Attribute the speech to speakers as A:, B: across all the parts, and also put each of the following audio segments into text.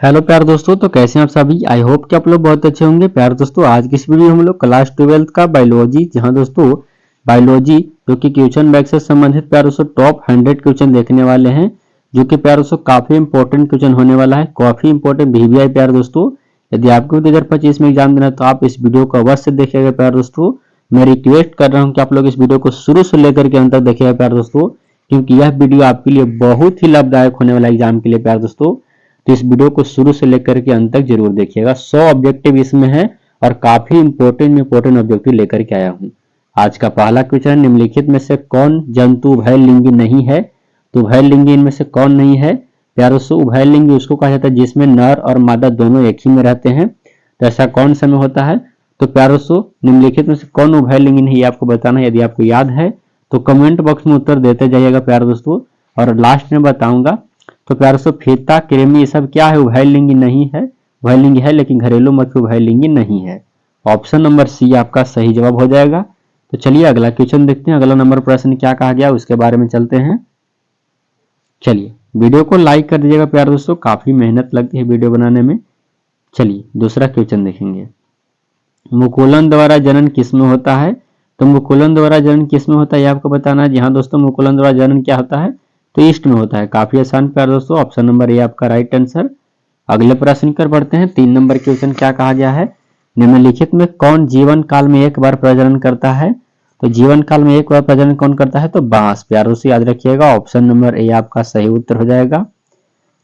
A: Hello प्यारे दोस्तों, तो कैसे हैं आप सभी। आई होप कि आप लोग बहुत अच्छे होंगे। प्यारे दोस्तों, आज की इस वीडियो में हम लोग क्लास 12 का बायोलॉजी, जहां दोस्तों बायोलॉजी जो कि क्वेश्चन बैंक से संबंधित प्यारे दोस्तों टॉप 100 क्वेश्चन देखने वाले हैं, जो कि प्यारे दोस्तों काफी इंपॉर्टेंट क्वेश्चन होने वाला है, काफी इंपॉर्टेंट वीवीआई। प्यारे दोस्तों, यदि आपको 2025 में एग्जाम देना है तो आप इस वीडियो को अवश्य देखिएगा। प्यारे दोस्तों, मैं रिक्वेस्ट कर रहा हूँ कि आप लोग इस वीडियो को शुरू से लेकर के अंत तक देखिएगा प्यारे दोस्तों, क्योंकि यह वीडियो आपके लिए बहुत ही लाभदायक होने वाला है एग्जाम के लिए प्यारे दोस्तों। तो इस वीडियो को शुरू से लेकर के अंत तक जरूर देखिएगा। 100 ऑब्जेक्टिव इसमें है और काफी इंपॉर्टेंट ऑब्जेक्टिव लेकर के आया हूं। आज का पहला क्वेश्चन, निम्नलिखित में से कौन जंतु उभयलिंगी नहीं है। तो उभयलिंगी इनमें से कौन नहीं है। प्यारे दोस्तों, उभयलिंगी उसको कहा जाता है जिसमें नर और मादा दोनों एक ही में रहते हैं। तो ऐसा कौन सा में होता है। तो प्यारे दोस्तों, निम्नलिखित में से कौन उभयलिंगी नहीं, आपको बताना है। यदि आपको याद है तो कमेंट बॉक्स में उत्तर देते जाइएगा प्यारे दोस्तों, और लास्ट में बताऊंगा। तो प्यारे दोस्तों, फीता, कृमि, ये सब क्या है, उभयलिंगी नहीं है। उभयलिंगी है लेकिन घरेलू मक्खी उभयलिंगी नहीं है। ऑप्शन नंबर सी आपका सही जवाब हो जाएगा। तो चलिए अगला क्वेश्चन देखते हैं। अगला नंबर प्रश्न क्या कहा गया उसके बारे में चलते हैं। चलिए वीडियो को लाइक कर दीजिएगा प्यारे दोस्तों, काफी मेहनत लगती है वीडियो बनाने में। चलिए दूसरा क्वेश्चन देखेंगे। मुकुलन द्वारा जनन किसमें होता है। तो मुकुलन द्वारा जनन किसमें होता है, आपको बताना है। जी हाँ दोस्तों, मुकुलन द्वारा जनन क्या होता है, तो ईस्ट में होता है। काफी आसान प्यारे दोस्तों, ऑप्शन नंबर ए आपका राइट आंसर। अगले प्रश्न कर बढ़ते हैं। 3 नंबर क्वेश्चन क्या कहा गया है। निम्नलिखित में कौन जीवन काल में एक बार प्रजनन करता है। तो जीवन काल में एक बार प्रजनन कौन करता है, तो बांस। प्यारे दोस्तों याद रखिएगा, ऑप्शन नंबर ए आपका सही उत्तर हो जाएगा।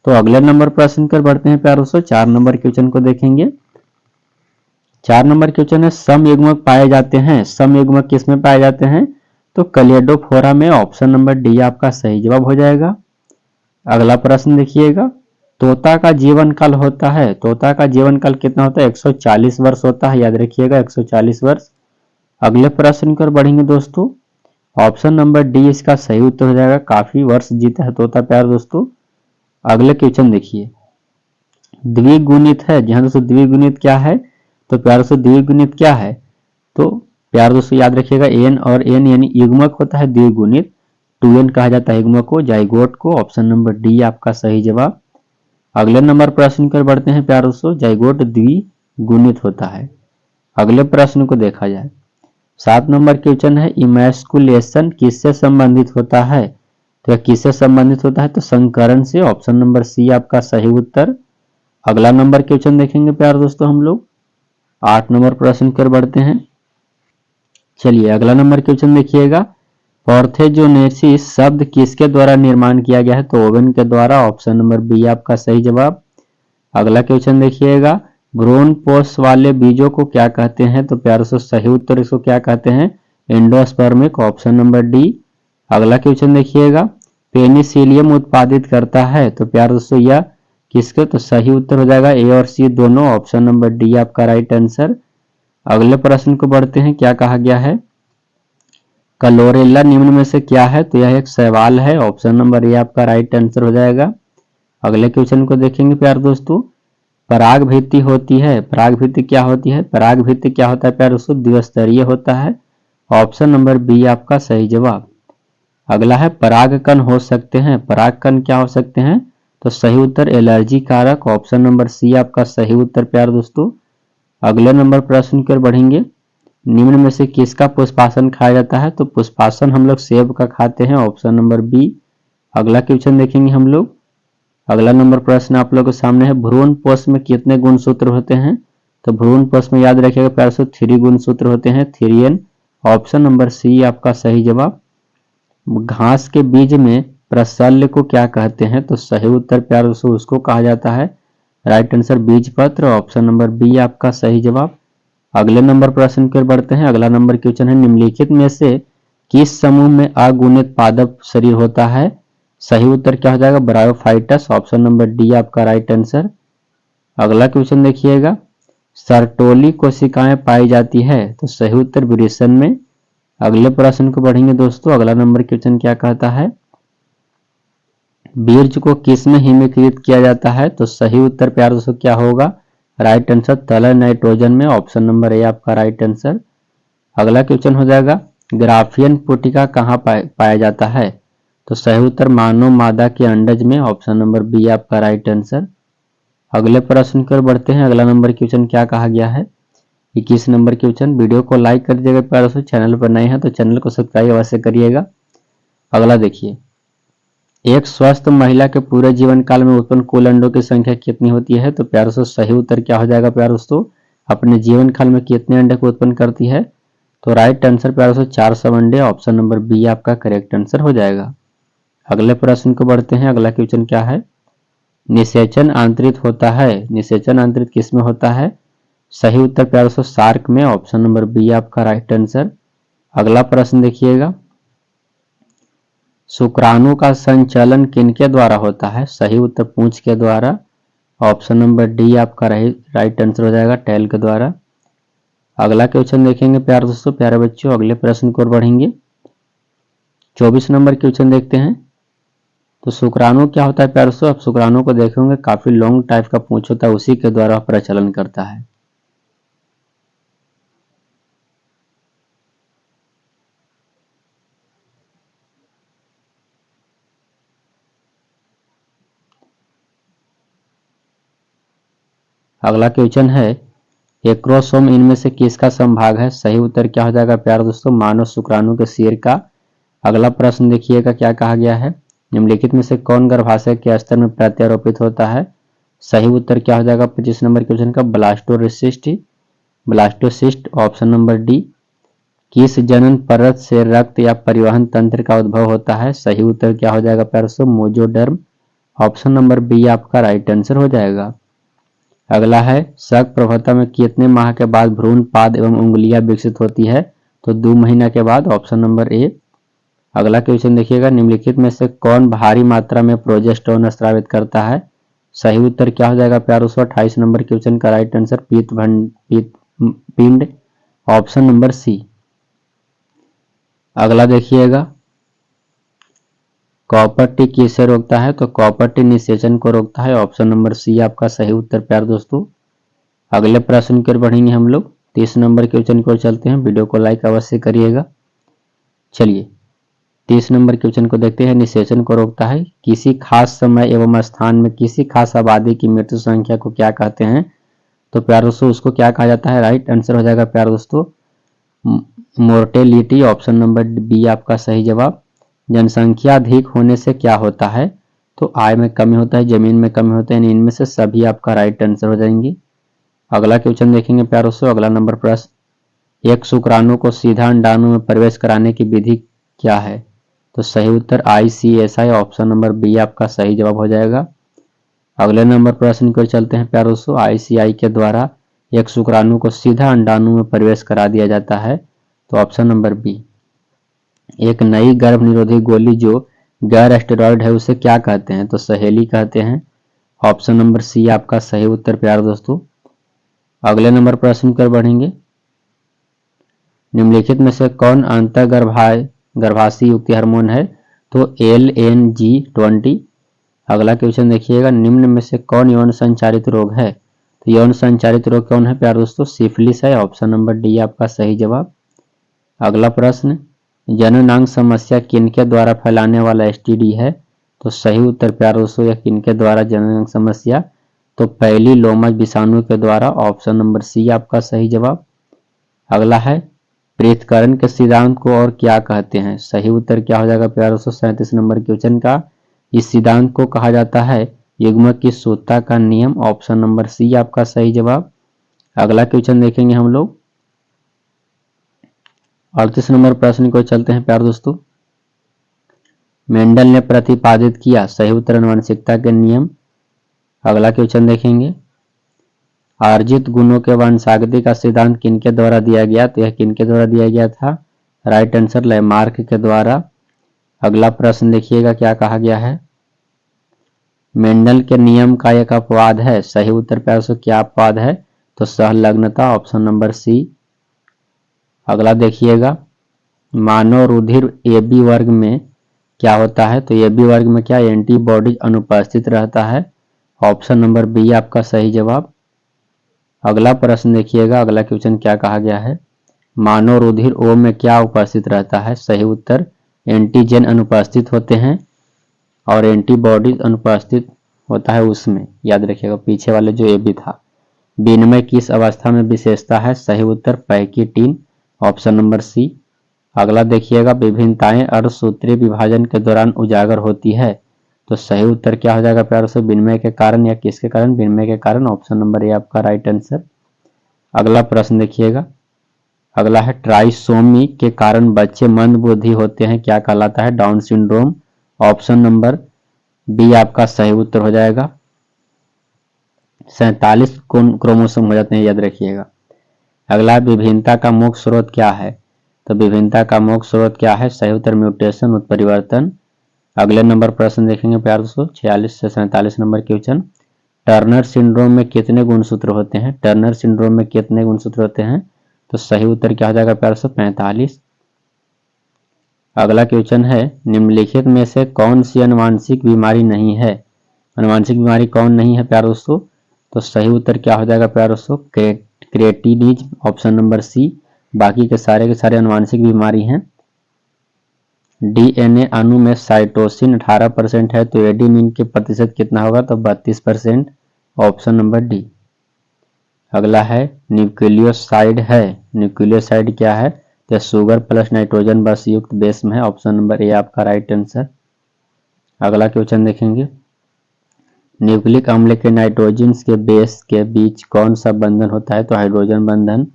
A: तो अगले नंबर प्रश्न कर बढ़ते हैं प्यारे दोस्तों। 4 नंबर क्वेश्चन को देखेंगे। 4 नंबर क्वेश्चन है, समयुग्मक पाए जाते हैं। समयुग्मक किसमें पाए जाते हैं, तो कलियोडोफोरा में। ऑप्शन नंबर डी आपका सही जवाब हो जाएगा। अगला प्रश्न देखिएगा। तोता का जीवन काल होता है, तोता का जीवन काल कितना होता है, 140 वर्ष होता है। याद रखिएगा 140 वर्ष। अगले प्रश्न पर बढ़ेंगे दोस्तों। ऑप्शन नंबर डी इसका सही उत्तर हो जाएगा। काफी वर्ष जीता है तोता प्यारे दोस्तों। अगले क्वेश्चन देखिए। द्विगुणित है। जी हाँ दोस्तों, द्विगुणित क्या है, तो प्यारे दोस्तों द्विगुणित क्या है, तो प्यारे दोस्तों याद रखिएगा एन और एन यानी युग्मक होता है द्विगुणित। 2n कहा जाता है युग्मक को, जाइगोट को। ऑप्शन नंबर डी आपका सही जवाब। अगले नंबर प्रश्न कर बढ़ते हैं प्यारे दोस्तों। जाइगोट द्विगुणित होता है। अगले प्रश्न को देखा जाए। 7 नंबर क्वेश्चन है, इमैस्कुलेशन किससे संबंधित होता है। तो किससे संबंधित होता है, तो संकरण से। ऑप्शन नंबर सी आपका सही उत्तर। अगला नंबर क्वेश्चन देखेंगे प्यारे दोस्तों हम लोग। 8 नंबर प्रश्न कर बढ़ते हैं। चलिए अगला नंबर क्वेश्चन देखिएगा। पार्थेनोजेनेसिस शब्द किसके द्वारा निर्माण किया गया है, तो ओवेन के द्वारा। ऑप्शन नंबर बी आपका सही जवाब। अगला क्वेश्चन देखिएगा। भ्रूण पोष वाले बीजों को क्या कहते हैं, तो प्यारे से सही उत्तर इसको क्या कहते हैं, एंडोस्पर्मिक। Option number D. अगला क्वेश्चन देखिएगा। पेनिसिलियम उत्पादित करता है, तो प्यारे दोस्तों यह किसके, तो सही उत्तर हो जाएगा ए और सी दोनों। ऑप्शन नंबर डी आपका राइट आंसर। अगले प्रश्न को बढ़ते हैं। क्या कहा गया है, क्लोरेला निम्न में से क्या है, तो यह एक शैवाल है। ऑप्शन नंबर ए आपका राइट आंसर हो जाएगा। अगले क्वेश्चन को देखेंगे प्यारे दोस्तों। पराग भित्ति होती है, पराग भित्ति क्या होती है, पराग भित्ति क्या होता है प्यारे दोस्तों, द्विस्तरीय होता है। ऑप्शन नंबर बी आपका सही जवाब। अगला है, परागकण हो सकते हैं, परागकण क्या हो सकते हैं, तो सही उत्तर एलर्जी कारक। ऑप्शन नंबर सी आपका सही उत्तर प्यारे दोस्तों। अगले नंबर प्रश्न की ओर बढ़ेंगे। निम्न में से किसका पुष्पासन खाया जाता है, तो पुष्पासन हम लोग सेब का खाते हैं। Option number B. अगला क्वेश्चन देखेंगे हम लोग। अगला नंबर प्रश्न आप लोगों के सामने है, भ्रूण पोष में कितने गुणसूत्र होते हैं, तो भ्रूण पोष में याद रखिएगा प्यारे दोस्तों 3 गुणसूत्र होते हैं, 3n। ऑप्शन नंबर सी आपका सही जवाब। घास के बीज में प्रशल्य को क्या कहते हैं, तो सही उत्तर प्यारे दोस्तों उसको कहा जाता है, राइट आंसर बीज पत्र। ऑप्शन नंबर बी आपका सही जवाब। अगले नंबर प्रश्न की ओर बढ़ते हैं। अगला नंबर क्वेश्चन है, निम्नलिखित में से किस समूह में अगुणित पादप शरीर होता है। सही उत्तर क्या हो जाएगा, ब्रायोफाइटस। ऑप्शन नंबर डी आपका राइट आंसर। अगला क्वेश्चन देखिएगा। सर्टोली कोशिकाएं पाई जाती है, तो सही उत्तर वृषण में। अगले प्रश्न को बढ़ेंगे दोस्तों। अगला नंबर क्वेश्चन क्या कहता है, बीज को किस में हिमीकृत किया जाता है, तो सही उत्तर प्यारे दोस्तों क्या होगा, राइट आंसर तलय नाइट्रोजन में। ऑप्शन नंबर ए आपका राइट आंसर। अगला क्वेश्चन हो जाएगा, ग्राफियन पुटिका कहाँ पाया जाता है, तो सही उत्तर मानव मादा के अंडज में। ऑप्शन नंबर बी आपका राइट आंसर। अगले प्रश्न की ओर बढ़ते हैं। अगला नंबर क्वेश्चन क्या कहा गया है? 21 नंबर क्वेश्चन। वीडियो को लाइक कर दीजिएगा प्यारे दोस्तों, चैनल पर नए हैं तो चैनल को सब्सक्राइब अवश्य करिएगा। अगला देखिए, एक स्वस्थ महिला के पूरे जीवन काल में उत्पन्न कुल अंडों की संख्या कितनी होती है? तो प्यारे दोस्तों सही उत्तर क्या हो जाएगा प्यारे दोस्तों? अपने जीवन काल में कितने अंडे को उत्पन्न करती है? तो राइट आंसर प्यारे दोस्तों 400 अंडे, ऑप्शन नंबर बी आपका करेक्ट आंसर हो जाएगा। अगले प्रश्न को बढ़ते हैं। अगला क्वेश्चन क्या है? निषेचन आंतरित होता है, निषेचन आंतरित किस में होता है? सही उत्तर प्यारे दोस्तों शार्क में, ऑप्शन नंबर बी आपका राइट आंसर। अगला प्रश्न देखिएगा, शुक्राणु का संचलन किनके द्वारा होता है? सही उत्तर पूंछ के द्वारा, ऑप्शन नंबर डी आपका राइट आंसर हो जाएगा, टेल के द्वारा। अगला क्वेश्चन देखेंगे प्यारे दोस्तों, प्यारे बच्चों, अगले प्रश्न को बढ़ेंगे। 24 नंबर क्वेश्चन देखते हैं। तो शुक्राणु क्या होता है प्यारे दोस्तों? आप शुक्राणु को देखेंगे काफी लॉन्ग टाइप का पूंछ होता है, उसी के द्वारा प्रचलन करता है। अगला क्वेश्चन है, एक्रोसोम इनमें से किसका संभाग है? सही उत्तर क्या हो जाएगा प्यारे दोस्तों? मानव शुक्राणु के सिर का। अगला प्रश्न देखिएगा क्या कहा गया है? निम्नलिखित में से कौन गर्भाशय के स्तर में प्रत्यारोपित होता है? सही उत्तर क्या हो जाएगा 25 नंबर क्वेश्चन का? Blastocyst, blastocyst, option number D. किस जनन परत से रक्त या परिवहन तंत्र का उद्भव होता है? सही उत्तर क्या हो जाएगा प्यारे दोस्तों? मोजोडर्म, ऑप्शन नंबर बी आपका राइट आंसर हो जाएगा। अगला है, शक प्रभुता में कितने माह के बाद भ्रूण, पाद एवं उंगलियां विकसित होती है? तो 2 महीना के बाद, ऑप्शन नंबर ए। अगला क्वेश्चन देखिएगा, निम्नलिखित में से कौन भारी मात्रा में प्रोजेस्टेरोन स्रावित करता है? सही उत्तर क्या हो जाएगा प्यारे दोस्तों? 28 नंबर क्वेश्चन का राइट आंसर पिंड, ऑप्शन नंबर सी। अगला देखिएगा, कॉपर टी किसे रोकता है? तो कॉपर टी निषेचन को रोकता है, ऑप्शन नंबर सी आपका सही उत्तर प्यारे दोस्तों। अगले प्रश्न की ओर बढ़ेंगे हम लोग। 30 नंबर क्वेश्चन की ओर चलते हैं, वीडियो को लाइक अवश्य करिएगा। चलिए 30 नंबर क्वेश्चन को देखते हैं। निषेचन को रोकता है, किसी खास समय एवं स्थान में किसी खास आबादी की मृत्यु संख्या को क्या कहते हैं? तो प्यारे दोस्तों उसको क्या कहा जाता है? राइट आंसर हो जाएगा प्यारे दोस्तों मोर्टेलिटी, ऑप्शन नंबर बी आपका सही जवाब। जनसंख्या अधिक होने से क्या होता है? तो आय में कमी होता है, जमीन में कमी होता है, इनमें से सभी आपका राइट आंसर हो जाएंगे। अगला क्वेश्चन देखेंगे प्यारे दोस्तों। अगला नंबर प्रश्न, एक शुक्राणु को सीधा अंडाणु में प्रवेश कराने की विधि क्या है? तो सही उत्तर ICSI, ऑप्शन नंबर बी आपका सही जवाब हो जाएगा। अगले नंबर प्रश्न की ओर चलते हैं प्यारे दोस्तों। ICI के द्वारा एक शुक्राणु को सीधा अंडाणु में प्रवेश करा दिया जाता है, तो ऑप्शन नंबर बी। एक नई गर्भ निरोधी गोली जो गैर स्टेरॉयड है उसे क्या कहते हैं? तो सहेली कहते हैं, ऑप्शन नंबर सी आपका सही उत्तर प्यारे दोस्तों। अगले नंबर प्रश्न पर बढ़ेंगे। निम्नलिखित में से कौन गर्भाशय युक्त हार्मोन है? तो LNG20। अगला क्वेश्चन देखिएगा, निम्न में से कौन यौन संचारित रोग है? तो यौन संचारित रोग कौन है प्यारे दोस्तों? सिफिलिस है, ऑप्शन नंबर डी आपका सही जवाब। अगला प्रश्न, जननांग समस्या किनके द्वारा फैलाने वाला STD है? तो सही उत्तर प्यारे दोस्तों यह किनके द्वारा जननांग समस्या? तो पहली लोमज विषाणु के द्वारा, ऑप्शन नंबर सी आपका सही जवाब। अगला है, पृथक्करण के सिद्धांत को और क्या कहते हैं? सही उत्तर क्या हो जाएगा प्यारे दोस्तों 37 नंबर क्वेश्चन का? इस सिद्धांत को कहा जाता है युग्मक की शुद्धता का नियम, ऑप्शन नंबर सी आपका सही जवाब। अगला क्वेश्चन देखेंगे हम लोग। 38 नंबर प्रश्न को चलते हैं प्यारे दोस्तों। मेंडल ने प्रतिपादित किया, सही उत्तर आनुवंशिकता के नियम। अगला क्वेश्चन देखेंगे, अर्जित गुणों के वंशागति का सिद्धांत किनके द्वारा दिया गया? तो यह किनके द्वारा दिया गया था? राइट आंसर लैमार्क के द्वारा। अगला प्रश्न देखिएगा क्या कहा गया है, मेंडल के नियम का एक अपवाद है, सही उत्तर प्यारे दोस्तों क्या अपवाद है? तो सहलग्नता, ऑप्शन नंबर सी। अगला देखिएगा, मानव रुधिर AB वर्ग में क्या होता है? तो AB वर्ग में क्या एंटीबॉडीज अनुपस्थित रहता है, ऑप्शन नंबर बी आपका सही जवाब। अगला प्रश्न देखिएगा, अगला क्वेश्चन क्या कहा गया है, मानव रुधिर O में क्या उपस्थित रहता है? सही उत्तर एंटीजन अनुपस्थित होते हैं और एंटीबॉडीज अनुपस्थित होता है उसमें, याद रखिएगा पीछे वाले जो ए बी था। विनिमय किस अवस्था में विशेषता है? सही उत्तर पैकिटीन, ऑप्शन नंबर सी। अगला देखिएगा, विभिन्नताएं अर्धसूत्रीय विभाजन के दौरान उजागर होती है, तो सही उत्तर क्या हो जाएगा प्यारों से? विनिमय के कारण या किसके कारण? विनिमय के कारण, ऑप्शन नंबर ए आपका राइट आंसर। अगला प्रश्न देखिएगा, अगला है ट्राइसोमी के कारण बच्चे मंदबुद्धि होते हैं, क्या कहलाता है? Down syndrome, option number B आपका सही उत्तर हो जाएगा। 47 क्रोमोसोम हो जाते हैं, याद रखिएगा। अगला विभिन्नता का मुख्य स्रोत क्या है? तो विभिन्नता का मुख्य स्रोत क्या है? सही उत्तर म्यूटेशन, उत्परिवर्तन। अगले नंबर प्रश्न देखेंगे प्यार दोस्तों, 46 से 47 नंबर क्वेश्चन। टर्नर सिंड्रोम में कितने गुणसूत्र होते हैं? टर्नर सिंड्रोम में कितने गुणसूत्र होते हैं? तो सही उत्तर क्या हो जाएगा प्यार दोस्तों? 45। अगला क्वेश्चन है, निम्नलिखित में से कौन सी अनुवांशिक बीमारी नहीं है? अनुवांशिक बीमारी कौन नहीं है प्यार दोस्तों? तो सही उत्तर क्या हो जाएगा प्यार दोस्तों? Cretinism, option number C. बाकी के सारे अनुवांशिक बीमारी हैं। डीएनए अणु में साइटोसिन 18% है, तो एडेनिन के प्रतिशत कितना होगा? तो 32%, ऑप्शन नंबर डी। अगला है न्यूक्लियोसाइड है, न्यूक्लियोसाइड क्या है? तो शुगर प्लस नाइट्रोजन बस युक्त बेस में है, ऑप्शन नंबर ए आपका राइट आंसर। अगला क्वेश्चन देखेंगे, न्यूक्लिक अम्ल के नाइट्रोजन के बेस के बीच कौन सा बंधन होता है? तो हाइड्रोजन बंधन।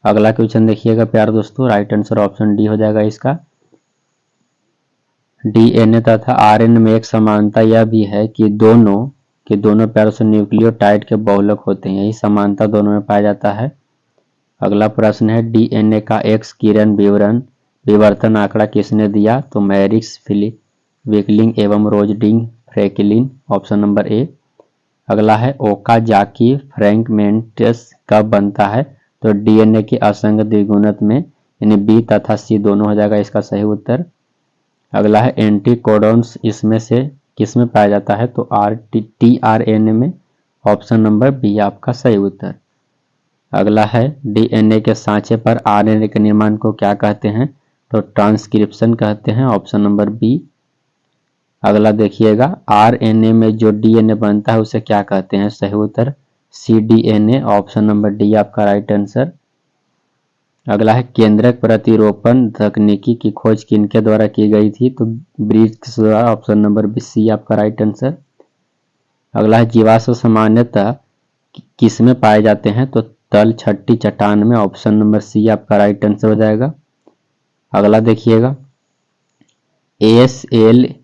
A: अगला क्वेश्चन देखिएगा प्यार दोस्तों, राइट आंसर ऑप्शन डी हो जाएगा इसका। डीएनए तथा आरएनए में एक समानता यह भी है कि दोनों प्यारों से न्यूक्लियोटाइड के बहुलक होते हैं, यही समानता दोनों में पाया जाता है। अगला प्रश्न है, डीएनए का एक्स किरण विवर्तन आंकड़ा किसने दिया? तो मैरिक्स, फिलिप विकलिंग एवं रोजडिंग फ्रैंकलिन, ऑप्शन नंबर ए। अगला है, ओकाजाकी फ्रैगमेंट्स कब बनता है? तो डीएनए की असंगत द्विगुणित में, यानी बी तथा सी दोनों हो जाएगा इसका सही उत्तर। अगला है, एंटीकोडॉन्स इसमें से किसमें पाया जाता है? तो टीआरएनए में, ऑप्शन नंबर बी आपका सही उत्तर। अगला है, डीएनए के सांचे पर आरएनए के निर्माण को क्या कहते हैं? तो ट्रांसक्रिप्शन कहते हैं, ऑप्शन नंबर बी। अगला देखिएगा, आरएनए में जो डीएनए बनता है उसे क्या कहते हैं? सही उत्तर सीडीएनए, ऑप्शन नंबर डी आपका राइट आंसर। अगला है, केंद्रक प्रतिरोपण तकनीकी की खोज किनके द्वारा की गई थी? तो ब्रिग्स द्वारा, ऑप्शन नंबर बी सी आपका राइट आंसर। अगला है, जीवाश्म सामान्यतः किसमें पाए जाते हैं? तो तल छठी चट्टान में, ऑप्शन नंबर सी आपका राइट आंसर हो जाएगा। अगला देखिएगा, एएसएल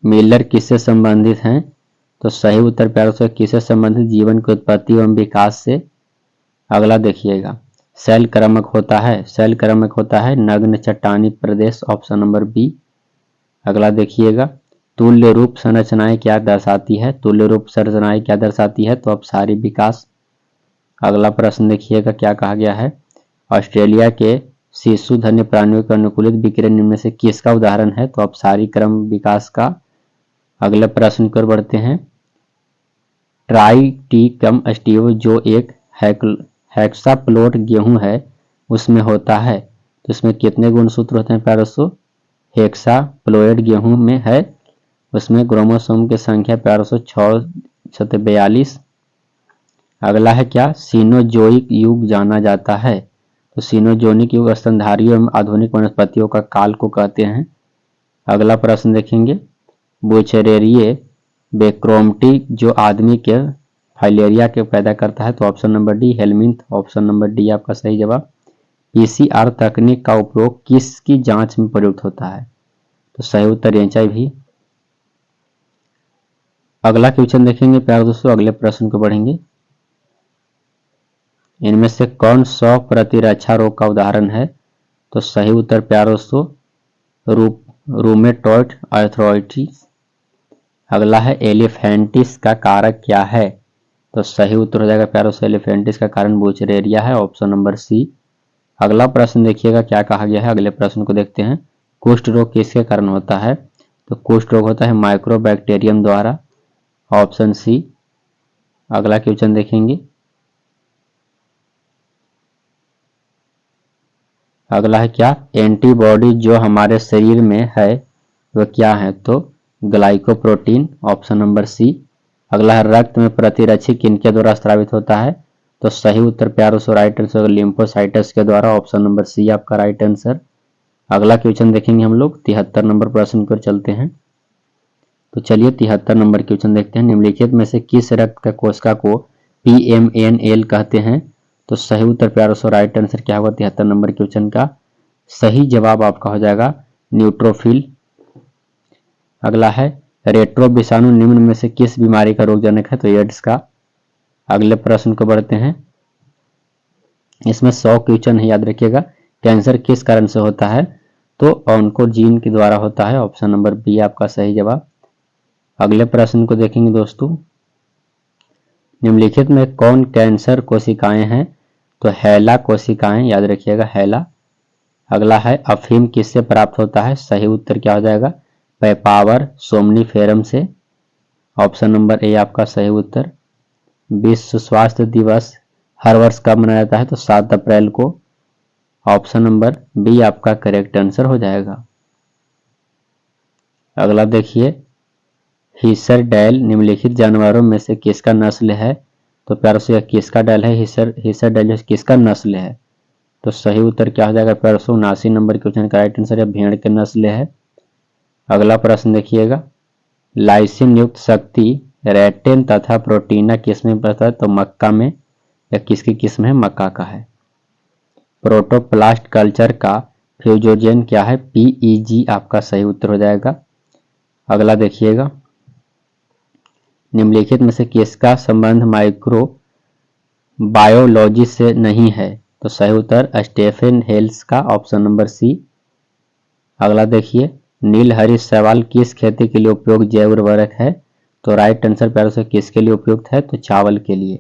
A: मिलर किससे संबंधित हैं? तो सही उत्तर प्यारों से किससे संबंधित? जीवन की उत्पत्ति एवं विकास से। अगला देखिएगा, शैल क्रमक होता है नग्न चट्टानी प्रदेश, ऑप्शन नंबर बी। अगला देखिएगा, तुल्य रूप संरचनाएं क्या दर्शाती है? तुल्य रूप संरचनाएं क्या दर्शाती है? तो अपसारी विकास। अगला प्रश्न देखिएगा, क्या कहा गया है, ऑस्ट्रेलिया के शिशु धन्य प्राणियों के अनुकूलित विकिरण इनमें से किसका उदाहरण है? तो अपसारी क्रम विकास का। अगले प्रश्न की ओर बढ़ते हैं, ट्राइटिकम स्टीव जो एक हेक्साप्लोट गेहूं है उसमें होता है, तो इसमें कितने गुणसूत्र होते हैं प्यारे दोस्तों? हेक्साप्लोइड गेहूं में है, उसमें क्रोमोसोम की संख्या प्यारे दोस्तों 642। अगला है, क्या सीनोजोइक युग जाना जाता है? तो सीनोजोनिक युग स्तनधारियों एवं आधुनिक वनस्पतियों का काल को कहते हैं। अगला प्रश्न देखेंगे, बुचेरेरिए बेक्रोमटी जो आदमी के फाइलेरिया के पैदा करता है, तो option number D helminth, option number D आपका सही जवाब। पीसीआर तकनीक का उपयोग किसकी जांच में प्रयुक्त होता है? तो सही उत्तर एचआईवी। अगला क्वेश्चन देखेंगे प्यारे दोस्तों, अगले प्रश्न को बढ़ेंगे, इनमें से कौन 100 प्रतिरक्षा रोग का उदाहरण है? तो सही उत्तर प्यारे दोस्तों रूमेटॉइड आर्थराइटिस। अगला है, एलिफेंटिस का कारक क्या है? तो सही उत्तर हो जाएगा प्यारे दोस्तों, एलिफेंटिस का कारण बुचेरेरिया है, ऑप्शन नंबर सी। अगला प्रश्न देखिएगा क्या कहा गया है, अगले प्रश्न को देखते हैं, कुष्ठ रोग किसके कारण होता है? तो कुष्ठ रोग होता है माइक्रोबैक्टीरियम द्वारा, ऑप्शन सी। अगला क्वेश्चन देखेंगे, अगला है, क्या एंटीबॉडी जो हमारे शरीर में है वह क्या है? तो ग्लाइकोप्रोटीन, ऑप्शन नंबर सी। अगला है रक्त में प्रतिरक्षी किनके द्वारा स्रावित होता है? तो सही उत्तर प्यार दोस्तों राइट आंसर लिम्फोसाइटस के द्वारा, ऑप्शन नंबर सी आपका राइट आंसर। अगला क्वेश्चन देखेंगे हम लोग 73 नंबर प्रश्न पर चलते हैं। तो चलिए 73 नंबर क्वेश्चन देखते हैं। निम्नलिखित में से किस रक्त का कोशिका को PMNL कहते हैं? तो सही उत्तर प्यार दोस्तों राइट आंसर क्या होगा 73 नंबर क्वेश्चन का? सही जवाब आपका हो जाएगा न्यूट्रोफिल। अगला है रेट्रो विषाणु निम्न में से किस बीमारी का रोगजनक है? तो एड्स का। अगले प्रश्न को बढ़ते हैं। इसमें 100 क्वेश्चन है, याद रखिएगा। कैंसर किस कारण से होता है? तो ऑन्कोजीन के द्वारा होता है, ऑप्शन नंबर बी आपका सही जवाब। अगले प्रश्न को देखेंगे दोस्तों। निम्नलिखित में कौन कैंसर कोशिकाएं हैं? तो हैला कोशिकाएं, याद रखिएगा हैला। अगला है अफीम किससे प्राप्त होता है? सही उत्तर क्या हो जाएगा? पैपावर सोमनीफेरम से, ऑप्शन नंबर ए आपका सही उत्तर। विश्व स्वास्थ्य दिवस हर वर्ष कब मनाया जाता है? तो 7 अप्रैल को, ऑप्शन नंबर बी आपका करेक्ट आंसर हो जाएगा। अगला देखिए हिसरडैल निम्नलिखित जानवरों में से किसका नस्ल है? तो प्यारों से किसका डैल है? हिसरडैल किसका नस्ल है? तो सही उत्तर क्या हो जाएगा प्यारों से 79 नंबर क्वेश्चन का राइट आंसर है भेड़ के नस्ल है। अगला प्रश्न देखिएगा लाइसिन युक्त शक्ति रेटिन तथा प्रोटीना किसमें पड़ता है? तो मक्का में, या किसकी किस्म है? मक्का का है। प्रोटोप्लास्ट कल्चर का फ्यूजोजेन क्या है? PEG आपका सही उत्तर हो जाएगा। अगला देखिएगा निम्नलिखित में से किसका संबंध माइक्रो बायोलॉजी से नहीं है? तो सही उत्तर स्टेफन हेल्स का, ऑप्शन नंबर सी। अगला देखिए नीलहरी शैवाल किस खेती के लिए उपयोग जैव उर्वरक है? तो राइट आंसर प्यारों से किसके लिए उपयुक्त है? तो चावल के लिए।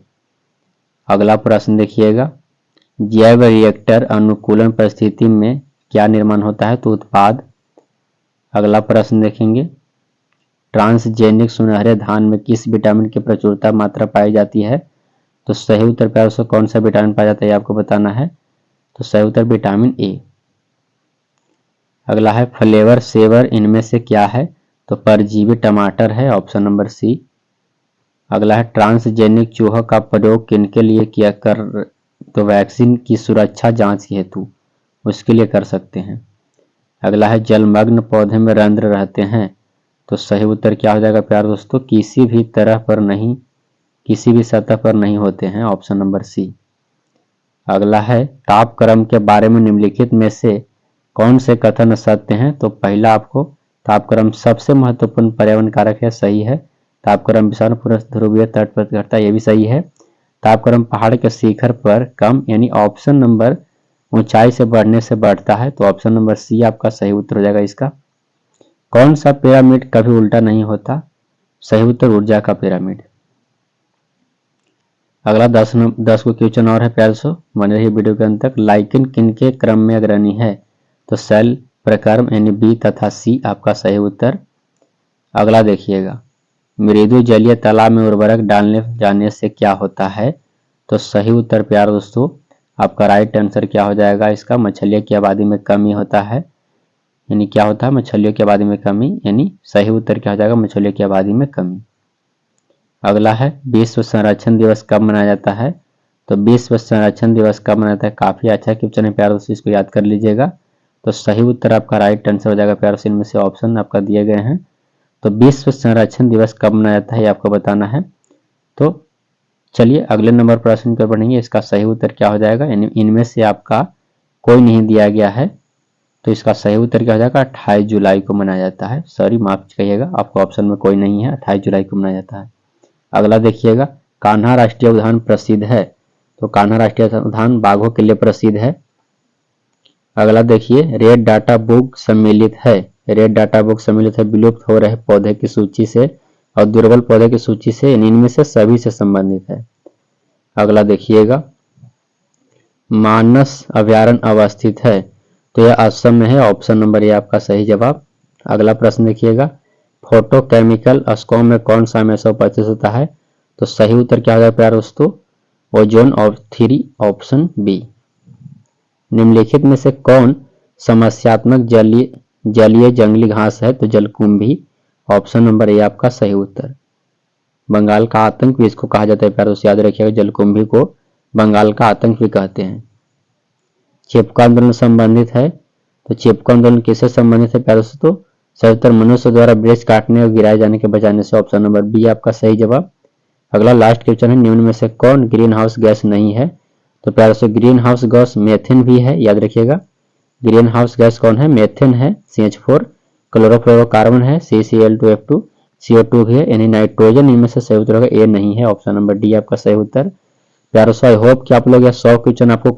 A: अगला प्रश्न देखिएगा जैव रिएक्टर अनुकूलन परिस्थिति में क्या निर्माण होता है? तो उत्पाद। अगला प्रश्न देखेंगे ट्रांसजेनिक सुनहरे धान में किस विटामिन की प्रचुरता मात्रा पाई जाती है? तो सही उत्तर प्यारों से कौन सा विटामिन पाया जाता है आपको बताना है। तो सही उत्तर विटामिन ए। अगला है फ्लेवर सेवर इनमें से क्या है? तो परजीवी टमाटर है, ऑप्शन नंबर सी। अगला है ट्रांसजेनिक चूहों का प्रयोग किनके लिए किया कर? तो वैक्सीन की सुरक्षा जांच हेतु, उसके लिए कर सकते हैं। अगला है जलमग्न पौधे में रंध्र रहते हैं, तो सही उत्तर क्या हो जाएगा प्यार दोस्तों? किसी भी तरह पर नहीं, किसी भी सतह पर नहीं होते हैं, ऑप्शन नंबर सी। अगला है तापक्रम के बारे में निम्नलिखित में से कौन से कथन सत्य हैं? तो पहला आपको तापक्रम सबसे महत्वपूर्ण पर्यावरण कारक है, सही है। तापक्रम विषाणु पुरुष ध्रुवीय तट पर घटता है, ये भी सही है। तापक्रम पहाड़ के शिखर पर कम, यानी ऑप्शन नंबर ऊंचाई से बढ़ने से बढ़ता है, तो ऑप्शन नंबर सी आपका सही उत्तर हो जाएगा इसका। कौन सा पिरामिड कभी उल्टा नहीं होता? सही उत्तर ऊर्जा का पिरामिड। अगला 10 को क्वेश्चन और है प्यार से, बने रहिए वीडियो के अंत तक। लाइकेन किनके क्रम में अग्रणी है? तो सेल प्रक्रम यानी बी तथा सी आपका सही उत्तर। अगला देखिएगा मृदु जलीय तालाब में उर्वरक डालने जाने से क्या होता है? तो सही उत्तर प्यार दोस्तों आपका राइट आंसर क्या हो जाएगा इसका? मछलियों की आबादी में कमी होता है, यानी क्या होता है? मछलियों की आबादी में कमी, यानी सही उत्तर क्या हो जाएगा? मछलियों की आबादी में कमी। अगला है विश्व संरक्षण दिवस कब मनाया जाता है? तो विश्व संरक्षण दिवस कब मनाया जाता है? काफी अच्छा क्वेश्चन है प्यार दोस्तों, इसको याद कर लीजिएगा। तो सही उत्तर आपका राइट आंसर हो जाएगा प्यार दोस्तों, इनमें से ऑप्शन आपका दिए गए हैं। तो विश्व संरक्षण दिवस कब मनाया जाता है ये आपको बताना है। तो चलिए अगले नंबर प्रश्न पर बढ़ेंगे, इसका सही उत्तर क्या हो जाएगा? यानी इनमें से आपका कोई नहीं दिया गया है, तो इसका सही उत्तर क्या हो जाएगा? 28 जुलाई को मनाया जाता है। सॉरी माफ कहिएगा, आपको ऑप्शन में कोई नहीं है, 28 जुलाई को मनाया जाता है। अगला देखिएगा कान्हा राष्ट्रीय उद्यान प्रसिद्ध है? तो कान्हा राष्ट्रीय उद्यान बाघों के लिए प्रसिद्ध है। अगला देखिए रेड डाटा बुक सम्मिलित है, रेड डाटा बुक सम्मिलित है विलुप्त हो रहे पौधे की सूची से और दुर्बल पौधे की सूची से, इनमें से सभी से संबंधित है। अगला देखिएगा मानस अभ्यारण्य अवस्थित है, तो यह असम में है, ऑप्शन नंबर ए आपका सही जवाब। अगला प्रश्न देखिएगा फोटोकेमिकल अस्कोम में कौन सा हमेशा उपस्थित होता है? तो सही उत्तर क्या होगा प्यार दोस्तों? ओजोन और 3, ऑप्शन बी। निम्नलिखित में से कौन समस्यात्मक जलीय जंगली घास है? तो जलकुंभी, ऑप्शन नंबर ए आपका सही उत्तर। बंगाल का आतंक भी इसको कहा जाता है प्यारे दोस्तों, याद रखिएगा जलकुंभी को बंगाल का आतंक भी कहते हैं। चिपको आंदोलन संबंधित है, तो चिपको आंदोलन किससे संबंधित है प्यारे दोस्तों, सत्तर मनुष्य द्वारा वृक्ष काटने और गिराए जाने के बचाने से। ऑप्शन नंबर बी आपका सही जवाब। अगला लास्ट क्वेश्चन है, निम्न में से कौन ग्रीन हाउस गैस नहीं है, तो प्यारे दोस्तों ग्रीन हाउस गैस मेथेन भी है, याद रखिएगा। ग्रीन हाउस गैस कौन है, मेथेन है CH4, क्लोरोफ्लोरोकार्बन है CCl2F2, CO2 भी है, यानी नाइट्रोजन, इनमें से सही उत्तर होगा ए नहीं है। ऑप्शन नंबर डी आपका सही उत्तर। प्यारे दोस्तों आई होप कि आप लोग यह 100 क्वेश्चन आपको